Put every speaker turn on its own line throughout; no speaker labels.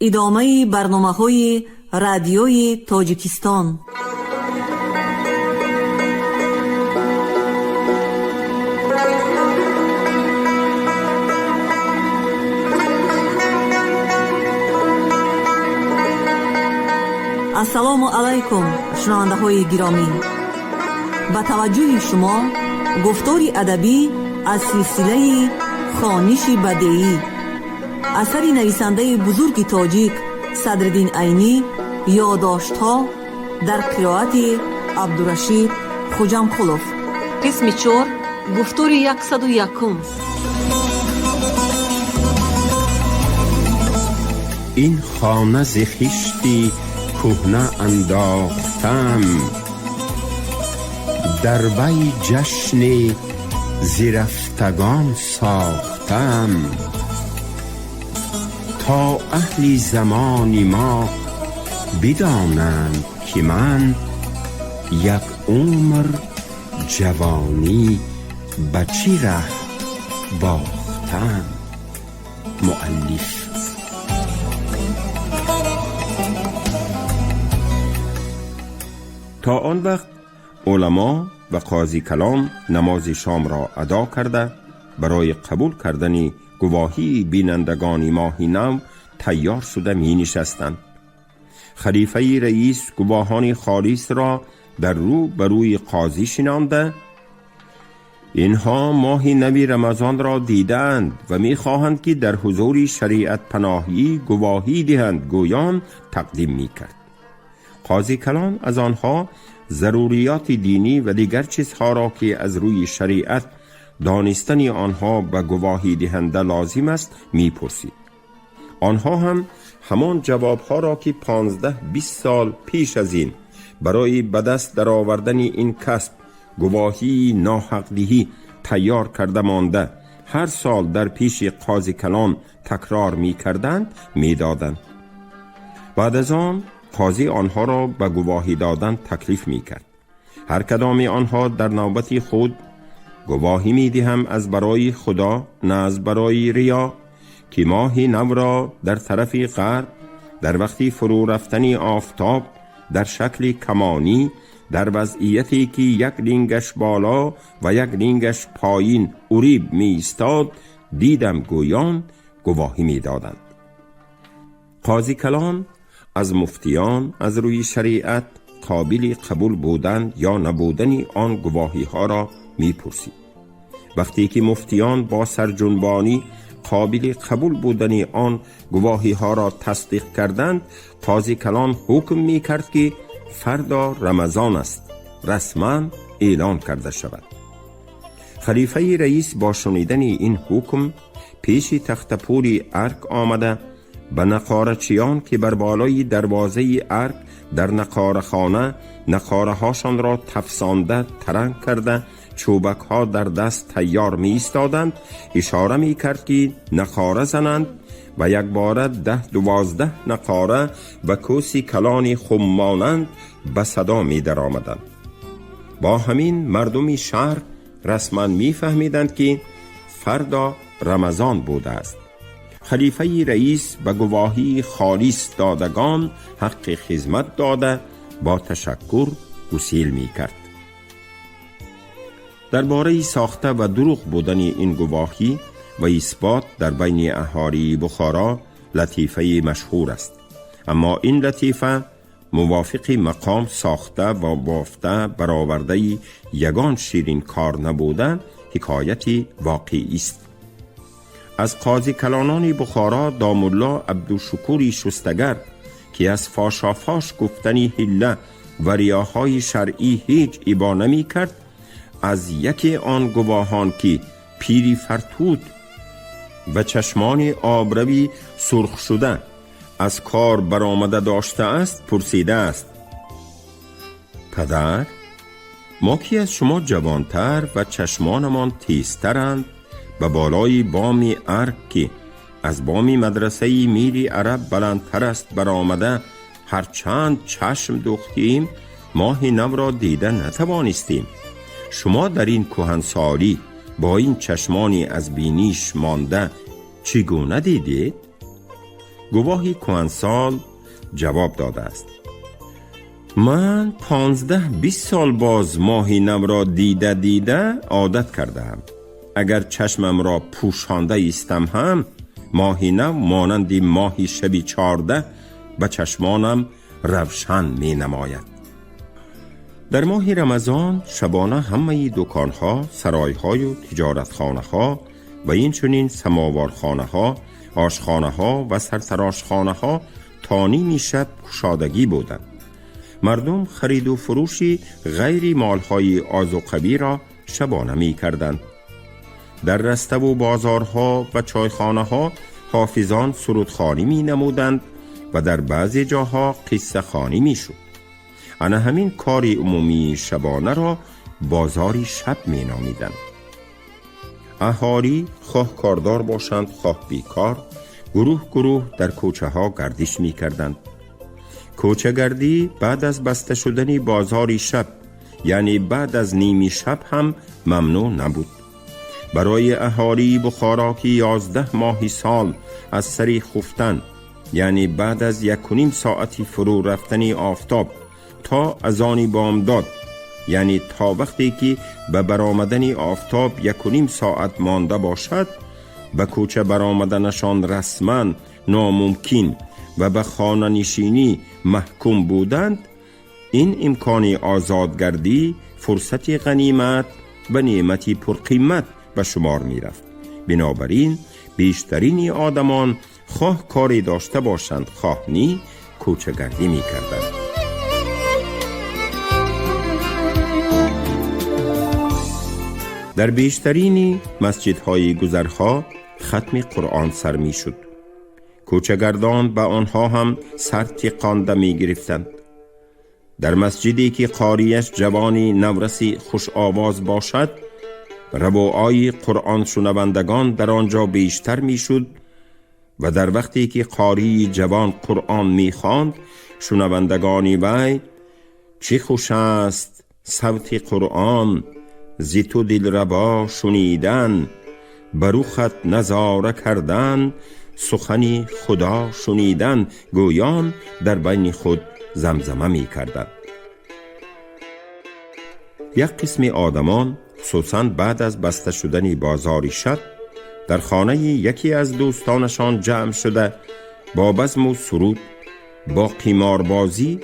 ادامه برنامه‌های رادیوی تاجیکستان. السلام علیکم شنونده های گرامی، با توجه شما گفتاری ادبی از سلسله خوانش بدیعی اثر نویسنده بزرگ تاجیک صدرالدین عینی، یادداشت‌ها در قرائت عبدالرشید خوجمخلوف. قسم 4، گفتاری 101.
این خانه ز خشتی کهنه انداختم، در وی جشن زرفتگان ساختم. تا اهل زمان ما بدانند که من یک عمر جوانی به چی ره باختم. مؤلف. تا آن وقت علما و قاضی کلان نماز شام را ادا کرده برای قبول کردن گواهی بینندگان ماه نو تیار شده می نشستند. خلیفه رئیس گواهان خالص را در رو بروی قاضی شنانده، اینها ماه نو رمضان را دیدند و می خواهند که در حضور شریعت پناهی گواهی دهند گویان تقدیم می کرد. قاضی کلان از آنها ضروریات دینی و دیگر چیزها را که از روی شریعت دانستن آنها به گواهی دهنده لازم است می پرسید. آنها هم همان جوابها را که 15-20 سال پیش از این برای به دست در آوردن این کسب گواهی ناحقدهی تیار کرده مانده هر سال در پیش قاضی کلان تکرار می کردند می دادند. بعد از آن قاضی آنها را به گواهی دادن تکلیف می کرد. هر کدام آنها در نوبت خود گواهی می دهم از برای خدا نه از برای ریا که ماه نو را در طرف غرب در وقتی فرو رفتن آفتاب در شکل کمانی در وضعیتی که یک لنگش بالا و یک لنگش پایین اریب می ایستاد دیدم گویان گواهی می دادند. قاضی کلان از مفتیان از روی شریعت قابل قبول بودن یا نبودن آن گواهی ها را می پرسید. وقتی که مفتیان با سرجنبانی قابل قبول بودن آن گواهی ها را تصدیق کردند، قاضی کلان حکم می کرد که فردا رمضان است، رسما اعلان کرده شود. خلیفه رئیس با شنیدن این حکم پیش تخت پوری ارک آمده به نقارچیان که بر بالای دروازه ارک در نقاره خانه نقاره هاشان را تفسانده ترنگ کرده چوبک ها در دست تیار می ایستادند اشاره می کرد که نقاره زنند و یک باره 10-12 نقاره و کوسی کلان خمانند به صدا می در آمدند. با همین مردم شهر رسما می فهمیدند که فردا رمضان بوده است. خلیفه رئیس به گواهی خالص دادگان حق خدمت داده با تشکر گسیل می کرد. درباره ساخته و دروغ بودن این گواهی و اثبات در بین اهالی بخارا لطیفه مشهور است، اما این لطیفه موافق مقام ساخته و بافته برآورده یگان شیرین کار نبودن حکایتی واقعی است. از قاضی کلانان بخارا دامالله عبدالشکور شستگر که از فاشافاش گفتن حله و ریاهای شرعی هیچ ابا نمی کرد، از یکی آن گواهان که پیری فرتود و چشمان آبروی سرخ شده از کار برآمده داشته است پرسیده است: پدر، ما که از شما جوانتر و چشمانمان تیزترند به بالای بام ارک که از بام مدرسه میری عرب بلندتر است برآمده هرچند چشم دوختیم ماه نو را دیده نتوانستیم. شما در این کهنسالی با این چشمانی از بینیش مانده چگونه دیدید؟ گواهی کهنسال جواب داده است: من 15-20 سال باز ماهی نو را دیده عادت کردم. اگر چشمم را پوشانده ایستم هم ماهی نو مانند ماهی شبی 14 به چشمانم روشن می نماید. در ماه رمضان شبانه همه دکانها، سرایهای و تجارتخانه‌ها و این چنین سماوارخانه‌ها، آشخانه‌ها و سرتراشخانه‌ها تا نیم شب گشادگی بودند. مردم خرید و فروشی غیر مالهای آذوقوی را شبانه می کردند. در رسته و بازارها و چایخانه‌ها حافظان سرودخوانی می نمودند و در بعضی جاها قصه خوانی می شد. انا همین کاری عمومی شبانه را بازاری شب می نامیدند. اهالی خواه کاردار باشند خواه بیکار، گروه در کوچه ها گردش می کردند. کوچه گردی بعد از بسته شدن بازاری شب، یعنی بعد از نیمی شب هم ممنوع نبود. برای اهالی بخارا که 11 ماهی سال از سری خفتن، یعنی بعد از 1.5 ساعتی فرو رفتنی آفتاب تا اذان بامداد، یعنی تا وقتی که به برآمدن آفتاب 1.5 ساعت مانده باشد، به کوچه برآمدنشان رسما ناممکن و به خانه نشینی محکوم بودند. این امکان آزادگردی فرصتی غنیمت و نعمتی پرقیمت به شمار می رفت. بنابراین بیشترین آدمان خواه کاری داشته باشند خواه نی کوچه گردی می کردند. در بیشترین مسجدهای گذرها ختم قرآن سر می شد. کوچه‌گردان به آنها هم سر تکانده می گرفتند. در مسجدی که قاریش جوانی نورسی خوش آواز باشد، ربوعای قرآن شنوندگان در آنجا بیشتر می شد و در وقتی که قاری جوان قرآن می خواند، شنوندگانی وی چه خوش است صوت قرآن، زی تو دلربا شنیدن، بروخت نظاره کردن، سخنی خدا شنیدن، گویان در بین خود زمزمه می کردند. یک قسم آدمان خصوصاً بعد از بسته شدن بازاری شب در خانه یکی از دوستانشان جمع شده با بزم و سرود، با قماربازی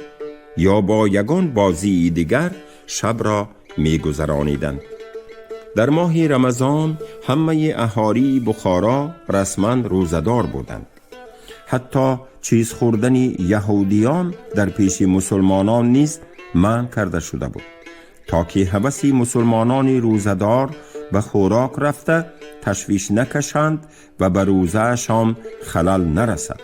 یا با یگان بازی دیگر شب را می گذرانیدند. در ماه رمضان همه اهالی بخارا رسما روزدار بودند. حتی چیز خوردن یهودیان در پیش مسلمانان نیز منع کرده شده بود، تا که هوس مسلمانان روزدار به خوراک رفته تشویش نکشند و به روزه شان خلل نرسد.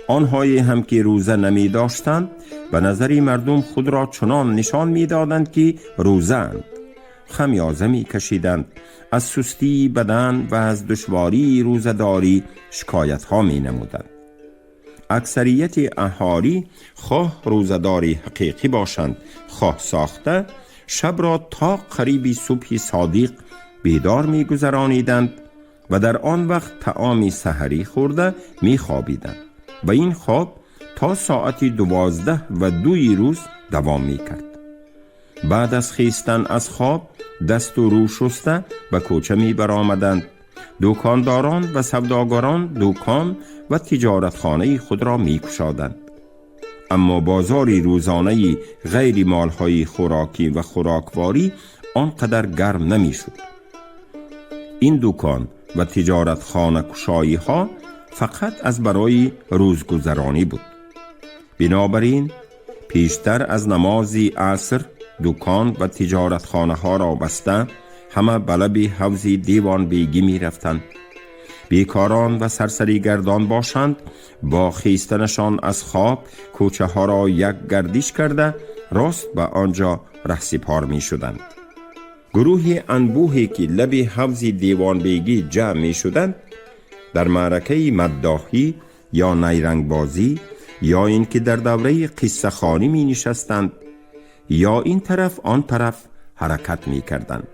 آنهایی هم که روزه نمی داشتند به نظر مردم خود را چنان نشان می دادند که روزه اند. خمیازه می کشیدند، از سستی بدن و از دشواری روزداری شکایت ها می نمودند. اکثریت اهالی خواه روزداری حقیقی باشند خواه ساخته، شب را تا قریب صبح صادق بیدار می گذرانیدند و در آن وقت طعام سحری خورده می خوابیدند و این خواب تا ساعت 12:02 روز دوام می کرد. بعد از خیستن از خواب دست و رو شسته به کوچه می برآمدند. دکانداران و سوداگران دکان و تجارتخانه خود را می گشادند. اما بازاری روزانه غیر مالهای خوراکی و خوراکواری آنقدر گرم نمی شد. این دکان و تجارتخانه کشایی ها فقط از برای روزگذرانی بود. بنابراین پیشتر از نماز عصر دکان و تجارتخانه ها را بسته همه به لب حوض دیوان بیگی می رفتند. بیکاران و سرسری گردان باشند با خیستنشان از خواب کوچه ها را یک گردش کرده راست به آنجا رهسپار می شدند. گروه انبوهی که لب حوض دیوان بیگی جمع می شدند در معرکه مداحی یا نیرنگ بازی یا این که در دوره قصه خوانی می نشستند یا این طرف آن طرف حرکت می کردند.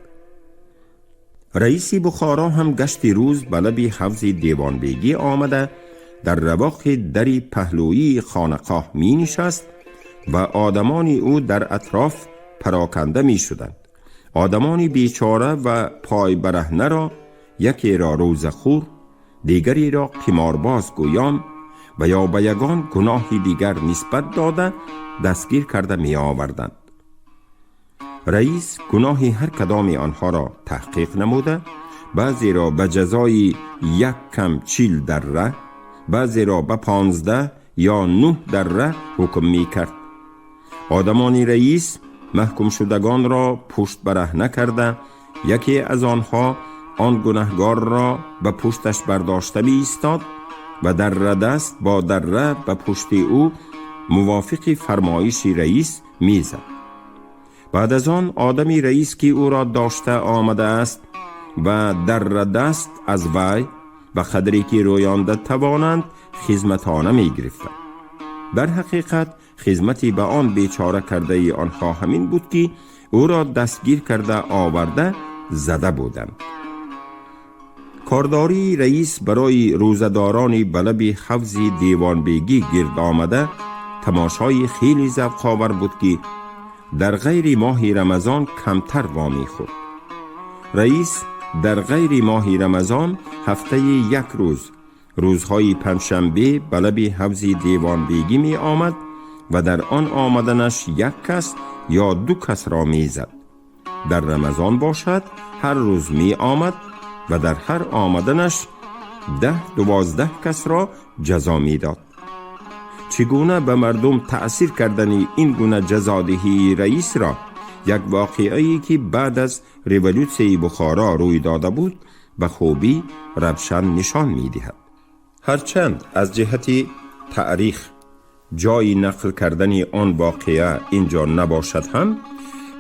رئیس بخارا هم گشت روز به لب حوض دیوان بیگی آمده در رواق دری پهلویی خانقاه می نشست و آدمان او در اطراف پراکنده می شدند. آدمان بیچاره و پای برهنه را، یکی را روزخور، دیگری را قمارباز گویان و یا به یگان گناهی دیگر نسبت داده دستگیر کرده می آوردند. رئیس گناهی هر کدام آنها را تحقیق نموده، بعضی را به جزای 1 کم 40 دره، بعضی را به 15 یا 9 دره حکم می کرد. آدمان رئیس محکوم شدگان را پشت برهنه کرده، یکی از آنها آن گناهگار را به پشتش برداشته می ایستاد و دره دست با دره به پشت او موافق فرمایش رئیس می زد. بعد از آن آدمی رئیس که او را داشته آمده است و دره دست از وی و قدری که رویانده توانند خدمتانه می گرفتند. در حقیقت خدمتی به آن بیچاره کرده ای آنها همین بود که او را دستگیر کرده آورده زده بودند. کارداری رئیس برای روزداران به لب حوض دیوانبیگی گرد آمده تماشای خیلی ذوق آور بود که در غیر ماه رمضان کمتر وامی خورد. رئیس در غیر ماه رمضان هفته 1 روز، روزهای پنجشنبه به لب حوض دیوانبیگی می آمد و در آن آمدنش 1 کس یا 2 کس را می زد. در رمضان باشد هر روز می آمد و در هر آمدنش 10-12 کس را جزا می داد. چگونه به مردم تأثیر کردن این گونه جزادهی رئیس را یک واقعه‌ای که بعد از ریولوسیون بخارا روی داده بود به خوبی روشن نشان می دهد. هرچند از جهت تاریخ جای نقل کردن آن واقعه اینجا نباشد هم،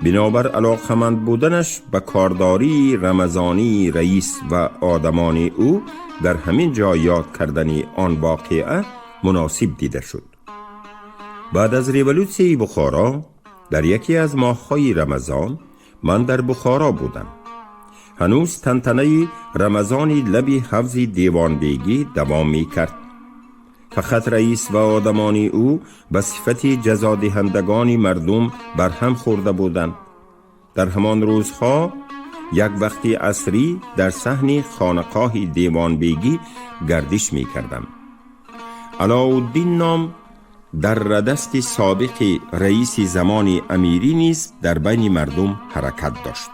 بنابر علاقمند بودنش به کارداری رمضانی رئیس و آدمان او در همین جا یاد کردن آن واقعه مناسب دیده شد. بعد از ریولوسیون بخارا در یکی از ماه‌های رمضان من در بخارا بودم. هنوز تنتنه رمضانی لب حوض دیوانبیگی دوام می کرد. فقط رئیس و آدمان او به صفت جزادهندگان مردم برهم خورده بودند. در همان روزها یک وقتی عصری در صحن خانقاه دیوانبیگی گردش می کردم. علاءالدین نام در ردست سابق رئیس زمان امیری نیز در بین مردم حرکت داشت.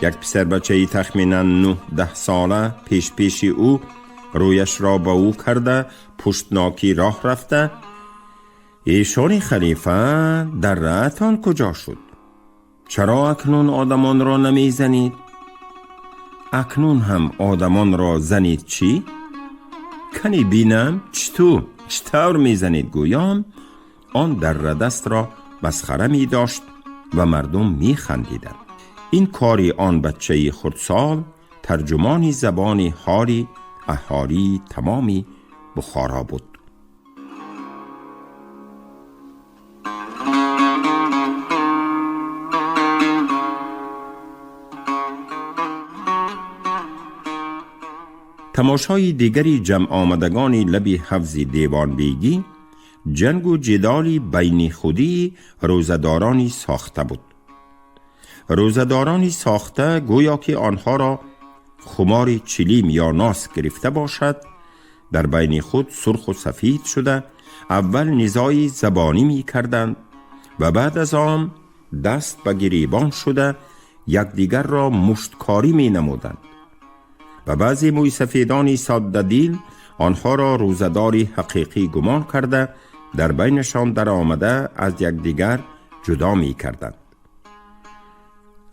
یک پسر بچه تخمینا 9-10 ساله پیش او رویش را با او کرده پشتناکی راه رفته: ایشان خلیفه در رأتان کجا شد؟ چرا اکنون آدمان را نمی زنید؟ اکنون هم آدمان را زنید چی؟ کنی بینم چطور می زنید گویان. آن در ردست را مسخره می داشت و مردم می خندیدند. این کاری آن بچه خردسال ترجمان زبان حالی اهالی تمامی بخارا بود. تماشای دیگری جمع آمدگان لب حوض دیوانبیگی جنگ و جدالی بین خودی روزدارانی ساخته بود. روزدارانی ساخته گویا که آنها را خمار چلیم یا ناس گرفته باشد، در بین خود سرخ و سفید شده اول نزاعی زبانی می کردند و بعد از آن دست به گریبان شده یکدیگر را مشتکاری می نمودند و بعضی موی سفیدانی ساده دل آنها را روزداری حقیقی گمان کرده در بینشان در آمده از یکدیگر جدا می کردند.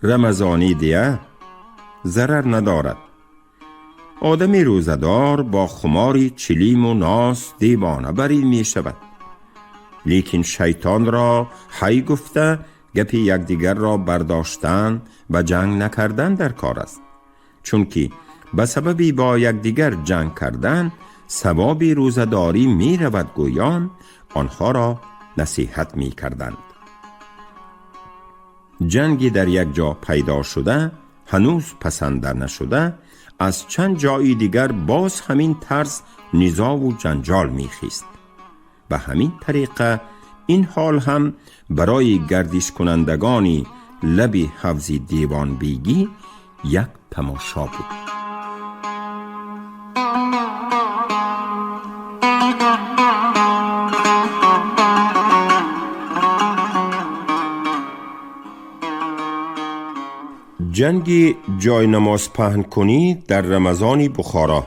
رمضانی دیه ضرر ندارد. آدمی روزدار با خماری چلیم و ناس دیوانه بری می شود، لیکن شیطان را حی گفته گپی یکدیگر را برداشتن و جنگ نکردن در کار است، چون که به سببی با یکدیگر جنگ کردن ثواب روزداری می رود گویان آنها را نصیحت می کردند. جنگی در یک جا پیدا شده هنوز پسنده نشده، از چند جایی دیگر باز همین طرز نزاع و جنجال میخیست. به همین طریقه این حال هم برای گردش کنندگانی لب حوض دیوان بیگی یک تماشا بود. جنگ جای نماز پهن کنی در رمضان بخارا.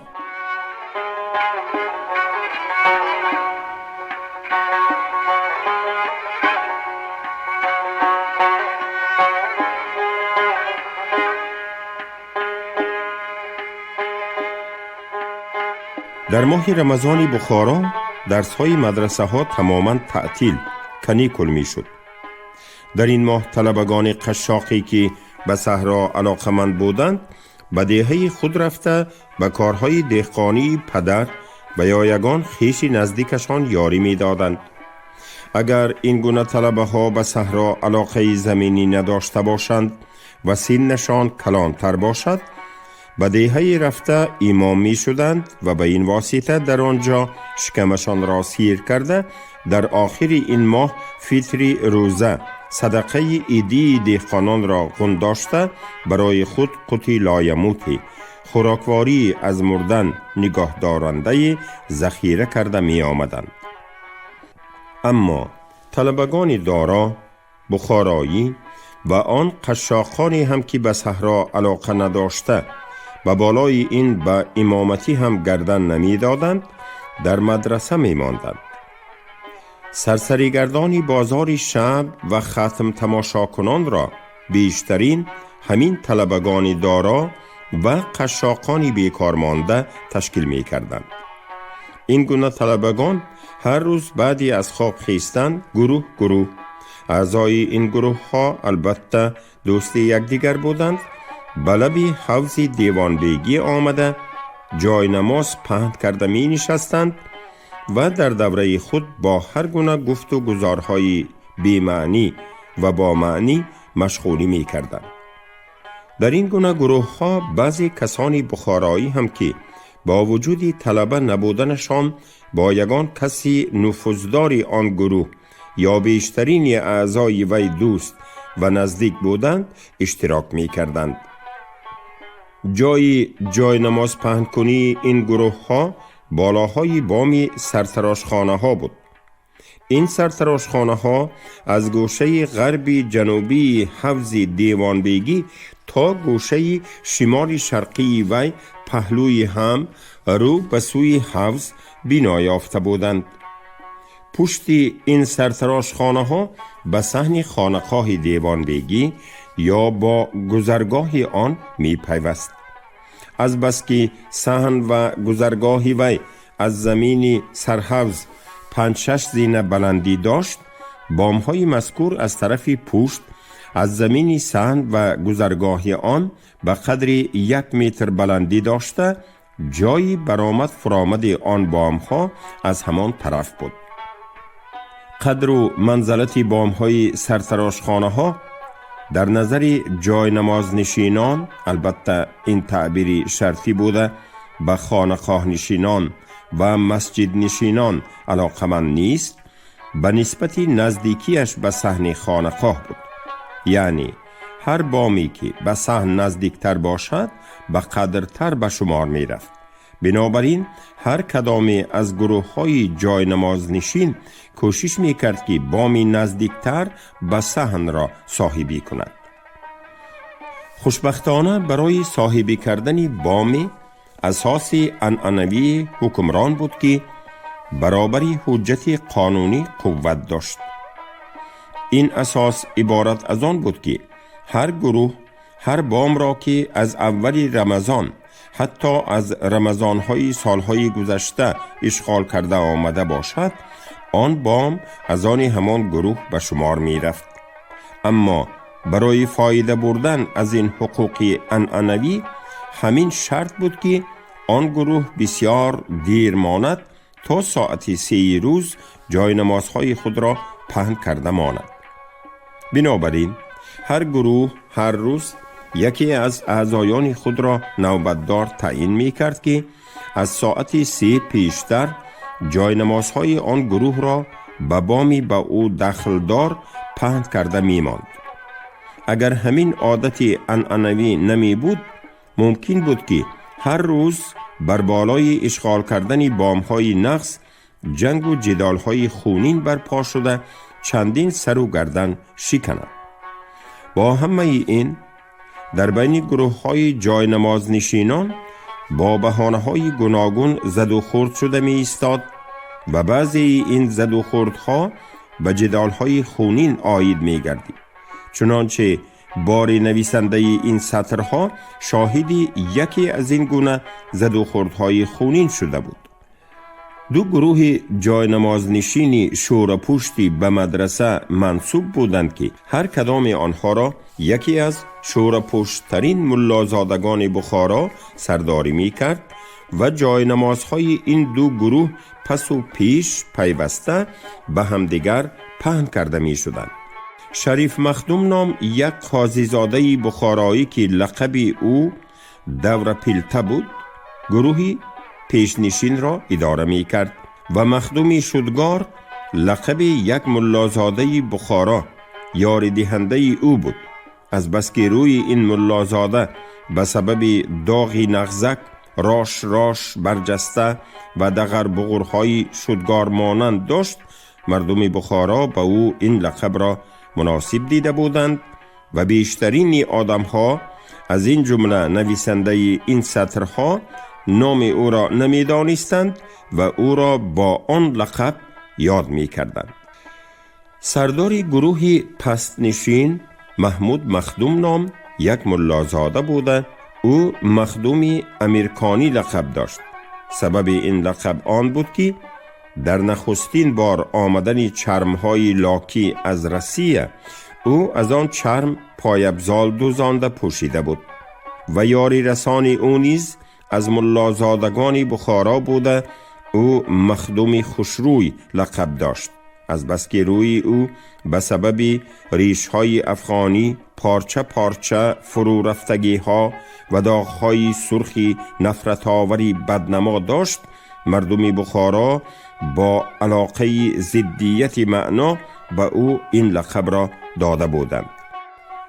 در ماه رمضان بخارا درس‌های مدرسه ها تماما تعطیل کانیکول می شد. در این ماه طلبگان قشاقی که به صحرا علاقمند بودند به دهه خود رفته به کارهای دهقانی پدر و یا یگان خویش نزدیکشان یاری می دادند. اگر این گونه طلبه ها به صحرا علاقه زمینی نداشته باشند و سنشان کلانتر باشد، به دهه رفته امام می شدند و به این واسطه در آنجا شکمشان را سیر کرده در آخر این ماه فطری روزه صدقه ایدی دهقانان را گنداشته برای خود قوتی لایموتی خوراکواری از مردن نگاه دارنده ذخیره کرده می آمدند. اما طلبگان دارا بخارایی و آن قشاقانی هم که به صحرا علاقه نداشته و بالای این به امامتی هم گردن نمی دادند در مدرسه می ماندند. سرسریگردانی بازار شب و ختم تماشا کنان را بیشترین همین طلبگان دارا و قشاقانی بیکار مانده تشکیل می کردند. این گونه طلبگان هر روز بعدی از خواب خیستن گروه اعضای این گروه ها البته دوست یکدیگر بودند، به لب حوض دیوان بیگی آمده جای نماز پهن کرده می نشستند و در دوره خود با هر گونه گفت و گزارهای بی معنی و با معنی مشغولی می کردند. در این گونه گروه ها بعضی کسانی بخارایی هم که با وجودی طلبه نبودنشان با یگان کسی نفوذداری آن گروه یا بیشترین اعضای وی دوست و نزدیک بودند اشتراک می کردند. جای نماز پهن کنی این گروه ها بالاهای بامی سرتراشخانه ها بود. این سرتراشخانه ها از گوشه غربی جنوبی حوض دیوان بیگی تا گوشه شمال شرقی وی پهلوی هم رو به سوی حوض بنا یافته بودند. پشت این سرتراشخانه ها به صحن خانقاه دیوان بیگی یا با گذرگاه آن می پیوست. از بس که صحن و گذرگاهی وی از زمین سرحوض 5-6 زینه بلندی داشت، بامهای مذکور از طرف پشت از زمین صحن و گذرگاهی آن به قدر 1 متر بلندی داشته، جایی برآمد فرآمد آن بامها از همان طرف بود. قدر و منزلت بامهای سرتراشخانه ها در نظر جای نماز نشینان، البته این تعبیری شرطی بوده، به خانقاه نشینان و مسجد نشینان علاقمند نیست، به نسبت نزدیکیش به صحن خانقاه بود. یعنی هر بامی که به صحن نزدیکتر باشد به قدرتر به شمار می رفت. بنابراین هر کدام از گروه های جای نماز نشین کوشش می کرد که بامی نزدیکتر به صحن را صاحبی کند. خوشبختانه برای صاحبی کردن بامی اساس عنعنوی حکمران بود که برابری حجت قانونی قوت داشت. این اساس عبارت از آن بود که هر گروه هر بام را که از اول رمضان حتی از رمضان‌های سالهای گذشته اشغال کرده آمده باشد، آن بام از آن همان گروه به شمار می رفت. اما برای فایده بردن از این حقوق عنعنوی همین شرط بود که آن گروه بسیار دیر ماند تا ساعت 3 روز جای نمازهای خود را پهن کرده ماند. بنابراین هر گروه هر روز یکی از اعضایان خود را نوبتدار تعیین می کرد که از ساعت 3 پیشتر جای نمازهای آن گروه را به بامی به او دخلدار پهن کرده می ماند. اگر همین عادت عنعنوی نمی بود، ممکن بود که هر روز بر بالای اشغال کردن بامهای نقص جنگ و جدالهای خونین برپا شده چندین سر و گردن شکند. با همه این، در بین گروه های جای نماز نشینان با بهانه های گوناگون زد و خورد شده می ایستاد و بعضی این زد و خوردها به جدال های خونین آید می گردید. چنانچه باری نویسنده این سطرها شاهدی یکی از این گونه زد و خوردهای خونین شده بود. دو گروه جای نماز نشینی شور پشتی به مدرسه منصوب بودند که هر کدام آنها را یکی از شور پشتترین ملازادگان بخارا سرداری می کرد و جای نمازهای این دو گروه پس و پیش پیوسته به همدیگر پهن کرده می شدند. شریف مخدوم نام یک قاضیزاده بخارایی که لقب او دور پیلته بود، گروهی پیشنشین را اداره می کرد و مخدومی شدگار لقب یک ملازاده بخارا یاری دهنده او بود. از بس که روی این ملازاده به سبب داغی نغزک راش برجسته و دغر بغرهای شدگار مانند داشت، مردم بخارا به او این لقب را مناسب دیده بودند و بیشترین آدمها از این جمله نویسنده این سطرها نام او را نمی دانستند و او را با آن لقب یاد می کردند. سردار گروه پستنشین محمود مخدوم نام یک ملازاده بوده. او مخدومی امیرکانی لقب داشت. سبب این لقب آن بود که در نخستین بار آمدن چرمهای لاکی از روسیه او از آن چرم پایبزال دوزانده پوشیده بود و یاری رسان او نیز از ملازادگان بخارا بوده. او مخدوم خوشروی لقب داشت، از بس که روی او به سبب ریش‌های افغانی پارچه پارچه فرو رفتگی ها و داغ‌های سرخی نفرت آوری بدنما داشت. مردم بخارا با علاقه ضدیت معنا به او این لقب را داده بودند.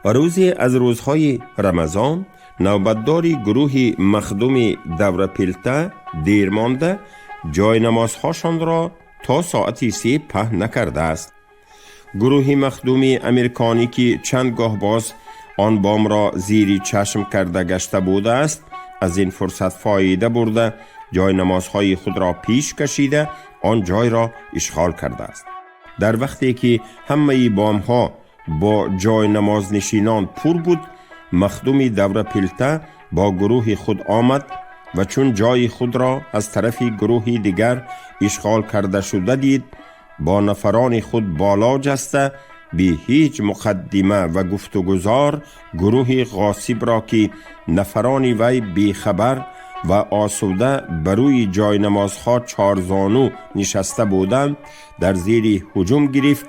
و روزی از روزهای رمضان نوبتداری گروه مخدوم دور پیلته دیر مانده جای نمازهاشان را تا ساعت 3 پهن نکرده است. گروه مخدوم امریکانی که چند گاه باز آن بام را زیری چشم کرده گشته بوده است، از این فرصت فایده برده جای نمازهای خود را پیش کشیده آن جای را اشغال کرده است. در وقتی که همه بام ها با جای نماز نشینان پر بود، مخدوم دور پیلته با گروه خود آمد و چون جای خود را از طرف گروه دیگر اشغال کرده شده دید، با نفران خود بالا جسته بی هیچ مقدمه و گفتگزار گروه غاصب را که نفران وی بی خبر و آسوده بروی جای نمازها چارزانو نشسته بودند در زیر هجوم گرفت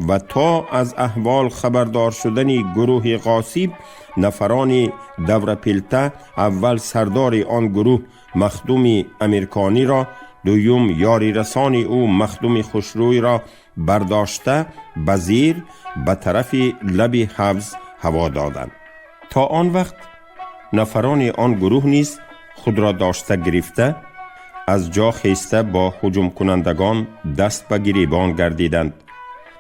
و تا از احوال خبردار شدن گروه غاصب، نفران دور پیلته اول سردار آن گروه مخدوم امریکانی را، دویم یاری رسان او مخدوم خوشروی را برداشته به زیر به طرف لب حوض هوا دادند. تا آن وقت نفران آن گروه نیز خود را داشته گرفته از جا خیسته با هجوم کنندگان دست به گریبان گردیدند.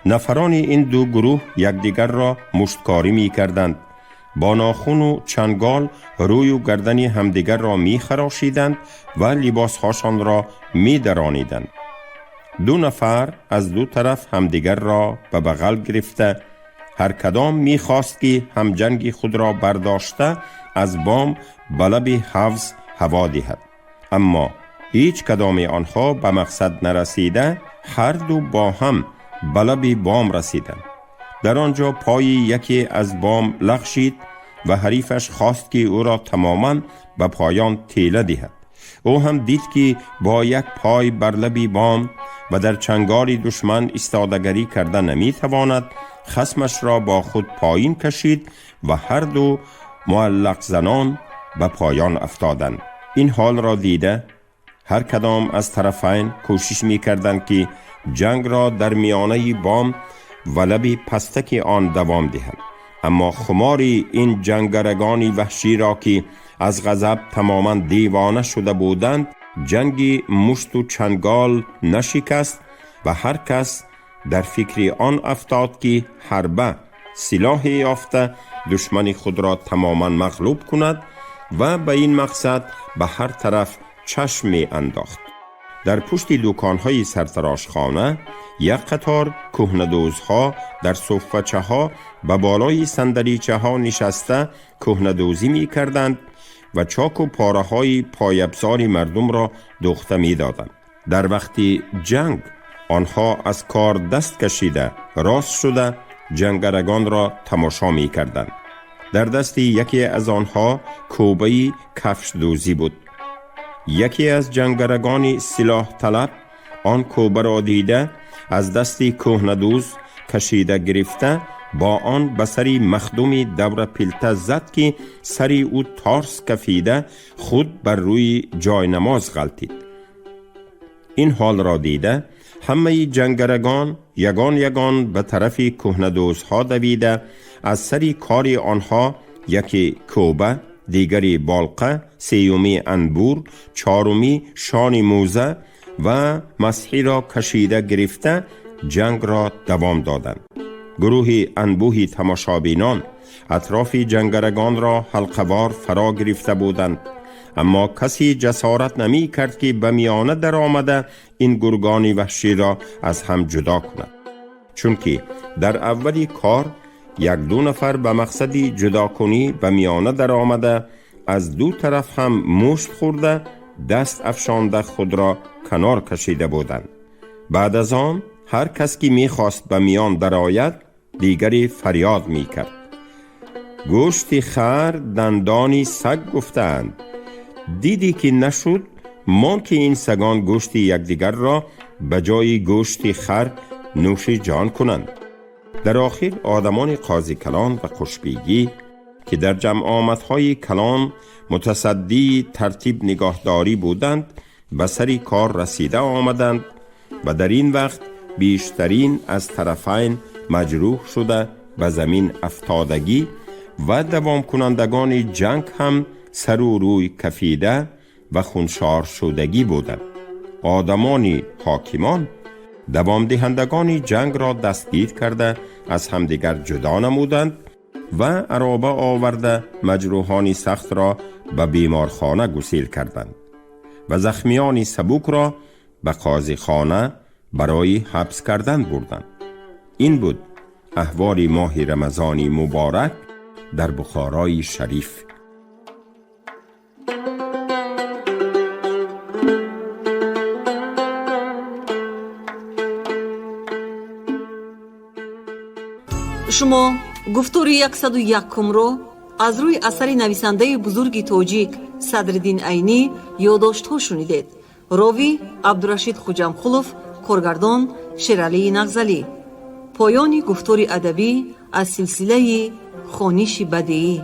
نفران این دو گروه یکدیگر را مشتکاری می کردند. با ناخن و چنگال روی و گردن همدیگر را می خراشیدند و لباسهاشان را می درانیدند. دو نفر از دو طرف همدیگر را به بغل گرفته هر کدام می خواست که همجنگ خود را برداشته از بام به لب حوض هوا دهد، اما هیچ کدام آنها به مقصد نرسیده هر دو با هم به لب بام رسیدند. در آنجا پای یکی از بام لغزید و حریفش خواست که او را تماما به پایان تیله دهد. او هم دید که با یک پای بر لب بام و در چنگال دشمن استادگری کرده نمی تواند، خصمش را با خود پایین کشید و هر دو معلق زنان به پایان افتادند. این حال را دیده هر کدام از طرفین کوشش می کردند که جنگ را در میانه بام و لب پستک آن دوام دهند. اما خماری این جنگرگان وحشی را که از غضب تماما دیوانه شده بودند جنگی مشت و چنگال نشکست و هر کس در فکر آن افتاد که حربه سلاح یافته دشمن خود را تماما مغلوب کند و به این مقصد به هر طرف چشم می انداخت. در پشت دکانهای سرتراشخانه یک قطار کهنه‌دوزها در صفچه ها به بالای صندلیچه ها نشسته کهنه‌دوزی می کردند و چاک و پاره های پایبزار مردم را دوخته می دادند. در وقت جنگ آنها از کار دست کشیده راست شده جنگرگان را تماشا می کردند. در دست یکی از آنها کوبه کفش دوزی بود. یکی از جنگرگان سلاح طلب آن کوبه را دیده از دستی کهنه‌دوز کشیده گرفته با آن به سری مخدومی دور پلته زد که سری او تارس کفیده خود بر روی جای نماز غلطید. این حال را دیده همه جنگرگان یگان به طرف کهنه‌دوزها دویده از سری کار آنها یکی کوبه، دیگری بالقه، سیومی انبور، چهارمی شان موزه و مسحی را کشیده گرفته جنگ را دوام دادند. گروه انبوهی تماشابینان اطراف جنگرگان را حلقه‌وار فرا گرفته بودند، اما کسی جسارت نمی کرد که به میانه در آمده این گرگان وحشی را از هم جدا کند، چون که در اولی کار یک دو نفر به مقصد جدا کنی به میانه در آمده از دو طرف هم مشت خورده دست افشانده خود را کنار کشیده بودند. بعد از آن هر کس که می خواست به میان در آید دیگری فریاد می کرد: گوشت خر دندانی سگ گفتند، دیدی که نشد مان که این سگان گوشت یکدیگر را به جای گوشت خر نوش جان کنند. در آخر آدمان قاضی کلان و خوشبیگی که در جمع آمدهای کلان متصدی ترتیب نگاهداری بودند به سری کار رسیده آمدند و در این وقت بیشترین از طرفین مجروح شده به زمین افتادگی و دوام کنندگان جنگ هم سر و روی کفیده و خونشار شدگی بودند. آدمان حاکمان دوام دهندگان جنگ را دستگیر کرده از همدیگر جدا نمودند و عرابه آورده مجروحان سخت را به بیمارخانه گسیل کردند و زخمیان سبک را به قاضی خانه برای حبس کردن بردند. این بود احوال ماه رمضان مبارک در بخارای شریف.
شما گفتاری 101 رو از روی اثر نویسنده بزرگ تاجیک صدرالدین عینی یادداشت‌ها شنیدید. راوی عبدالرشید خوجمخلوف، کارگردان شیرعلی نغزلی. پایان گفتار ادبی از سلسله خوانش بدیعی.